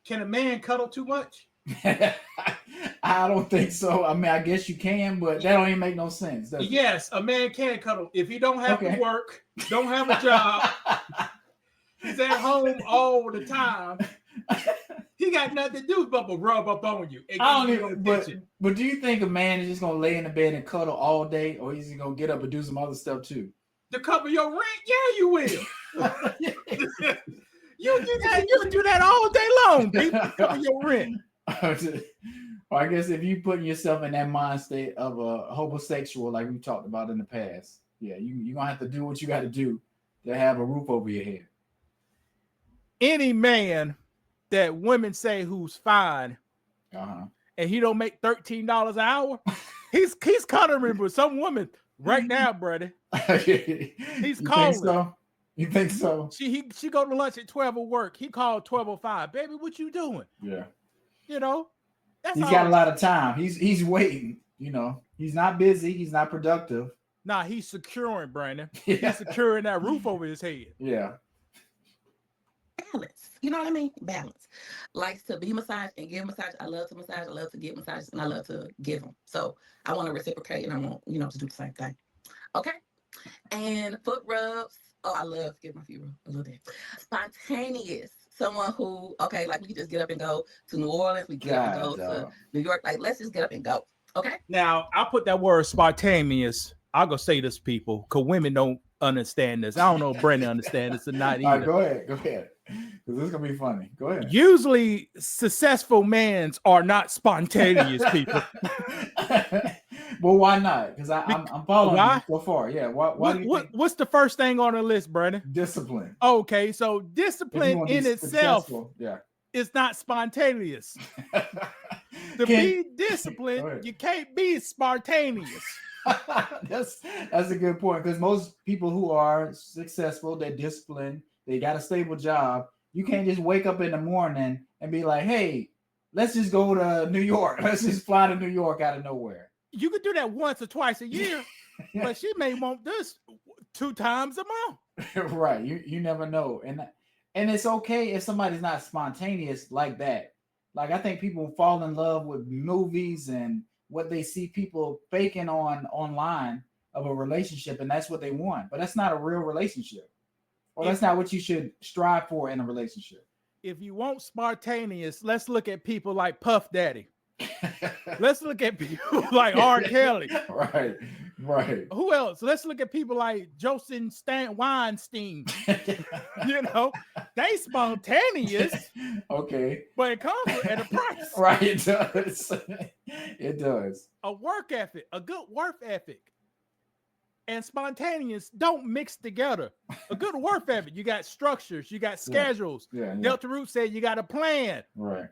Can a man cuddle too much? I don't think so. I mean, I guess you can, but that don't even make no sense, does it? Yes, a man can cuddle if he don't have to Okay. work, don't have a job. He's at home all the time. He got nothing to do but rub up on you and I give don't you even. attention. But do you think a man is just gonna lay in the bed and cuddle all day, or is he gonna get up and do some other stuff too? To cover your rent? Yeah, you will. You do that. You do that all day long, people. Cover your rent. Or I guess if you putting yourself in that mind state of a homosexual, like we talked about in the past, yeah, you're gonna have to do what you got to do to have a roof over your head. Any man that women say who's fine, and he don't make $13 an hour, he's cuddling with some woman right now, brother. He's calling. Think so? You think so? She go to lunch at 12 at work. He called 12:05. Baby, what you doing? Yeah. You know, he's got a lot of time. He's waiting. You know, he's not busy. He's not productive. Nah, he's securing, Brandon. Yeah. He's securing that roof over his head. Yeah. Balance. You know what I mean? Balance. Likes to be massaged and give massage. I love to massage. I love to get massages, and I love to give them. So I want to reciprocate, and I want to do the same thing. Okay. And foot rubs. Oh, I love to give my feet rubs. I love that. Spontaneous. Someone who, okay, like we can just get up and go to New Orleans. We get up and go to New York. Like, let's just get up and go. Okay. Now, I'll put that word spontaneous. I'll go say this, people, because women don't understand this. I don't know if Brandon understands this or not either. All right, go ahead. Because this is going to be funny. Go ahead. Usually, successful men are not spontaneous people. Well, why not? Because I'm following you so far. Yeah. Why do you think? What's the first thing on the list, Brandon? Discipline. Okay, so discipline in itself is not spontaneous. To be disciplined, you can't be spontaneous. That's a good point, because most people who are successful, they're disciplined, they got a stable job. You can't just wake up in the morning and be like, hey, let's just go to New York. Let's just fly to New York out of nowhere. You could do that once or twice a year, but she may want this 2 times a month. Right. You never know. And it's okay if somebody's not spontaneous like that. Like, I think people fall in love with movies and what they see people faking online of a relationship, and that's what they want. But that's not a real relationship. Or that's not what you should strive for in a relationship. If you want spontaneous, let's look at people like Puff Daddy. Let's look at people like R. Kelly. Right. Who else? Let's look at people like Joseph Weinstein. They spontaneous. Okay. But it comes at a price. Right, it does. It does. A work ethic, a good work ethic, and spontaneous don't mix together. A good work ethic, you got structures, you got schedules. Yeah. Delta Root said you got a plan. Right.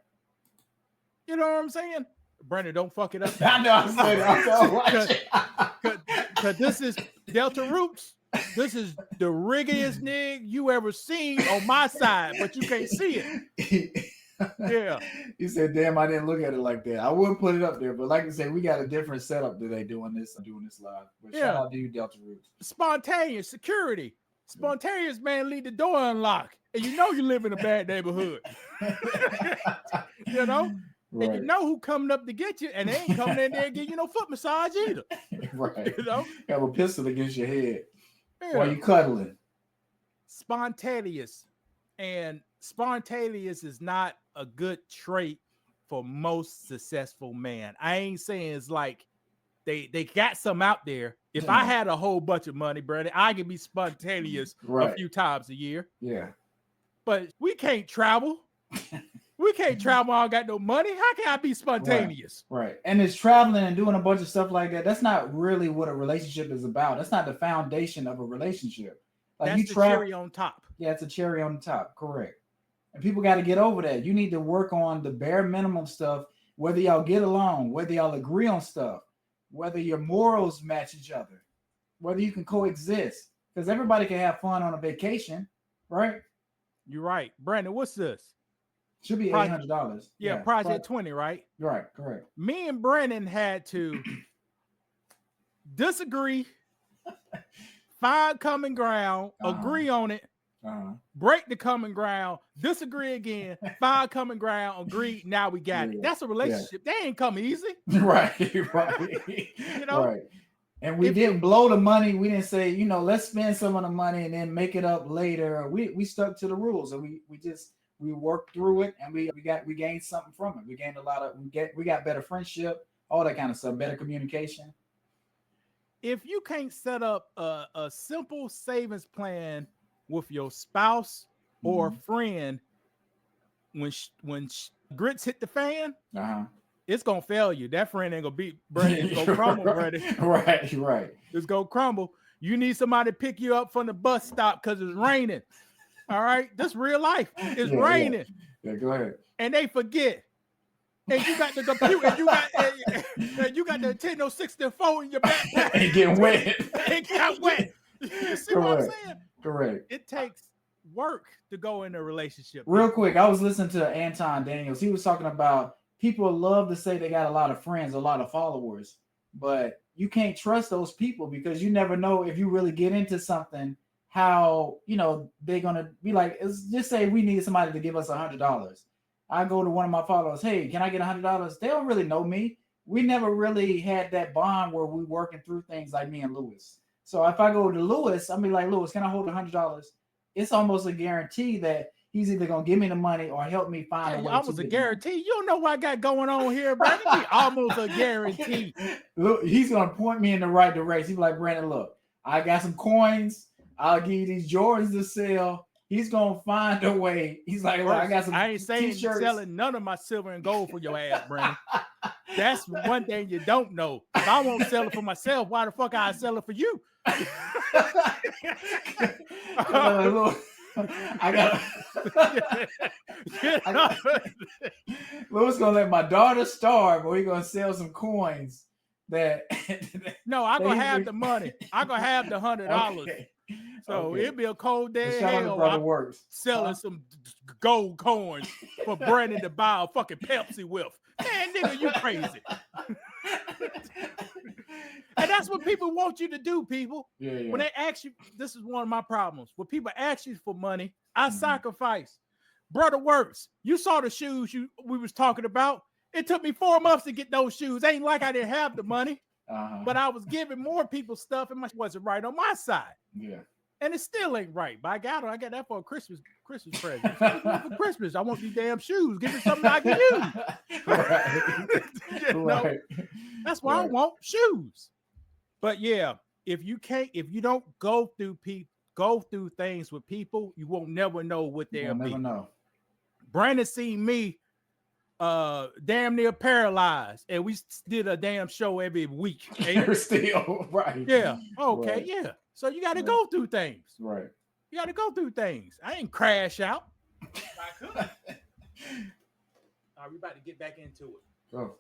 You know what I'm saying? Brandon, don't fuck it up. I know. I said because this is Delta Roots. This is the riggiest nigga you ever seen on my side, but you can't see it. Yeah. He said, damn, I didn't look at it like that. I would put it up there, but like I said, we got a different setup today doing this live. But shout out to you, Delta Roots. Spontaneous security. Spontaneous man leave the door unlocked. And you live in a bad neighborhood. Right. And you know who coming up to get you, and they ain't coming in there and give you no foot massage either. Right. Have a pistol against your head while you cuddling. Spontaneous. And spontaneous is not a good trait for most successful men. I ain't saying it's like they got some out there. If I had a whole bunch of money, Brandon, I could be spontaneous a few times a year. Yeah. But we can't travel. We can't travel. I don't got no money. How can I be spontaneous? Right. And it's traveling and doing a bunch of stuff like that. That's not really what a relationship is about. That's not the foundation of a relationship. Like, that's the cherry on top. Yeah, it's a cherry on the top. Correct. And people got to get over that. You need to work on the bare minimum stuff, whether y'all get along, whether y'all agree on stuff, whether your morals match each other, whether you can coexist. Because everybody can have fun on a vacation, right? You're right. Brandon, what's this? Should be $800. Yeah, Project 20, right? Right, correct. Me and Brandon had to disagree, find common ground, agree on it, break the common ground, disagree again, find common ground, agree. Now we got it. That's a relationship. They ain't come easy. Right. You know, right. And we didn't blow the money. We didn't say, let's spend some of the money and then make it up later. We stuck to the rules, and we worked through it, and we gained something from it. We gained a lot of we got better friendship, all that kind of stuff, better communication. If you can't set up a simple savings plan with your spouse or friend, when grits hit the fan, it's gonna fail you. That friend ain't gonna be, Brandon. It's gonna crumble, Brandon. Right. It's gonna crumble. You need somebody to pick you up from the bus stop because it's raining. All right, this real life. It's raining. Yeah, go ahead. And they forget. And you got the computer, and you got the Nintendo 64 in your backpack. And getting wet. It got wet. You see what I'm saying? Correct. It takes work to go in a relationship. Real quick, I was listening to Anton Daniels. He was talking about people love to say they got a lot of friends, a lot of followers, but you can't trust those people because you never know if you really get into something, how, they're going to be like, just say we need somebody to give us $100. I go to one of my followers, hey, can I get $100? They don't really know me. We never really had that bond where we working through things like me and Lewis. So if I go to Lewis, I'll be like, Lewis, can I hold $100? It's almost a guarantee that he's either going to give me the money or help me find a way. Almost a guarantee. You don't know what I got going on here, Brandon. Almost a guarantee. Look, he's going to point me in the right direction. He's like, Brandon, look, I got some coins. I'll give you these Jordans to sell. He's gonna find a way. He's like, well, I got some. I ain't saying t-shirts. Selling none of my silver and gold for your ass, Brandon. That's one thing you don't know. If I won't sell it for myself, why the fuck I sell it for you? I got. Louis gonna let my daughter starve, or he gonna sell some coins that. No, I'm gonna have the money. I'm gonna have the $100. Okay. So it'd be a cold day. Brother works. Selling some gold coins for Brandon to buy a fucking Pepsi with. Man, nigga, you crazy. And that's what people want you to do, people. Yeah. When they ask you, this is one of my problems. When people ask you for money, I sacrifice. Brother works. You saw the shoes we was talking about. It took me 4 months to get those shoes. Ain't like I didn't have the money. But I was giving more people stuff and wasn't right on my side. Yeah. And it still ain't right. But I got that for a Christmas present. For Christmas, I want these damn shoes. Give me something I can use. Right. That's why I want shoes. But yeah, if you don't go through things with people, you won't never know what they'll be. Never know. Brandon seen me damn near paralyzed, and we did a damn show every week. Still right. Yeah. Okay. Right. Yeah. So you got to go through things. Right. You got to go through things. I ain't crash out. I could. All right, we about to get back into it. Go.